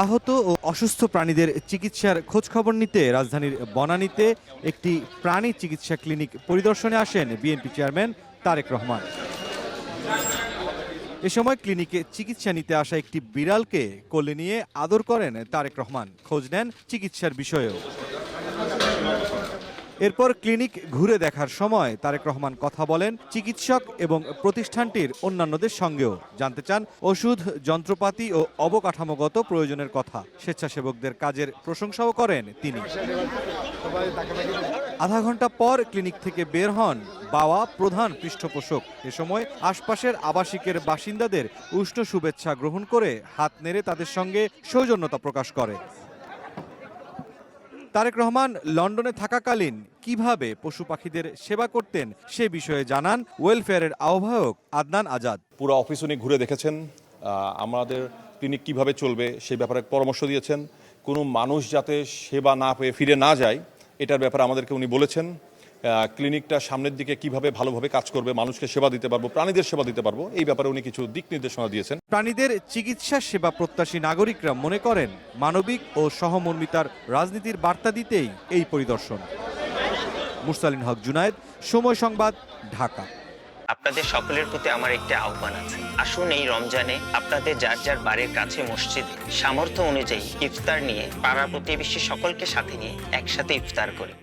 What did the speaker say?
আহত ও অসুস্থ প্রাণীদের চিকিৎসার খোঁজখবর নিতে রাজধানীর বনানীতে একটি প্রাণী চিকিৎসা ক্লিনিক পরিদর্শনে আসেন বিএনপি চেয়ারম্যান তারেক রহমান। এ সময় ক্লিনিকে চিকিৎসা নিতে আসা একটি বিড়ালকে কোলে নিয়ে আদর করেন তারেক রহমান, খোঁজ নেন চিকিৎসার বিষয়েও। এরপর ক্লিনিক ঘুরে দেখার সময় তারেক রহমান কথা বলেন চিকিৎসক এবং প্রতিষ্ঠানটির অন্যান্যদের সঙ্গেও। জানতে চান ওষুধ, যন্ত্রপাতি ও অবকাঠামোগত প্রয়োজনের কথা। স্বেচ্ছাসেবকদের কাজের প্রশংসাও করেন তিনি। আধা ঘন্টা পর ক্লিনিক থেকে বের হন বাওয়া প্রধান পৃষ্ঠপোষক। এ সময় আশপাশের আবাসিকের বাসিন্দাদের উষ্ণ শুভেচ্ছা গ্রহণ করে হাত নেড়ে তাদের সঙ্গে সৌজন্যতা প্রকাশ করে। তারেক রহমান লন্ডনে থাকাকালীন কিভাবে পশু পাখিদের সেবা করতেন সে বিষয়ে জানান ওয়েলফেয়ারের আহ্বায়ক আদনান আজাদ। পুরো অফিস উনি ঘুরে দেখেছেন, আমাদের ক্লিনিক কিভাবে চলবে সেই ব্যাপারে পরামর্শ দিয়েছেন। কোনো মানুষ যাতে সেবা না পেয়ে ফিরে না যায় এটার ব্যাপারে আমাদেরকে উনি বলেছেন। ক্লিনিকটা সামনের দিকে কিভাবে ভালোভাবে কাজ করবে, মানুষকে সেবা দিতে পারবো, প্রাণীদের সেবা দিতে পারবো, এই ব্যাপারে উনি কিছু দিক নির্দেশনা দিয়েছেন। প্রাণীদের চিকিৎসা সেবা প্রত্যাশী নাগরিকরা মনে করেন মানবিক ও সহমর্মিতার রাজনীতির বার্তা দিতেই এই পরিদর্শন। মুরসালিন হক জুনায়েদ, সময় সংবাদ, ঢাকা। আপনাদের সকলের প্রতি আমার একটি আহ্বান আছে। আসুন এই রমজানে আপনাদের যার যার বাড়ির কাছে মসজিদে সামর্থ্য অনুযায়ী ইফতার নিয়ে পাড়া প্রতিবেশী সকলকে সাথে নিয়ে একসাথে ইফতার করি।